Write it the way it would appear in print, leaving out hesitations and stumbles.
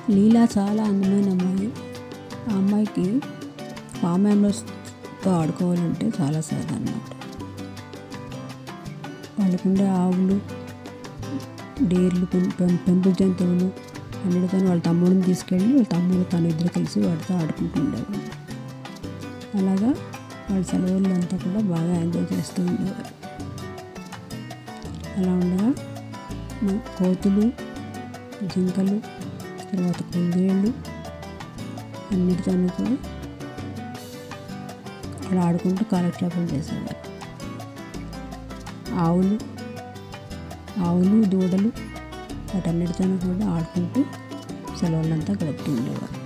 లీలా చాలా అందమైన అమ్మాయి. ఆ అమ్మాయికి ఫామ్ యానిమల్స్తో ఆడుకోవాలంటే చాలా సరదా అన్నమాట. వాళ్ళకుండే ఆవులు, డేర్లు, పెంపుడు జంతువులు అన్నిటితో వాళ్ళ తమ్ముడిని తీసుకెళ్ళి వాళ్ళ తమ్ముడు తను ఇద్దరు కలిసి వాటితో ఆడుకుంటూ ఉండేవాళ్ళు. అలాగా వాళ్ళ సెలవులు అంతా కూడా బాగా ఎంజాయ్ చేస్తూ ఉండేవారు. అలా ఉండగా కోతులు, జింకలు, తర్వాత కుందేళ్ళు అన్నిటితోనూ కూడా అక్కడ ఆడుకుంటూ కాలక్షేపం చేసేవారు. ఆవులు, దూడలు వాటన్నిటితోనూ కూడా ఆడుకుంటూ సెలవులంతా గడుపుతూ ఉండేవారు.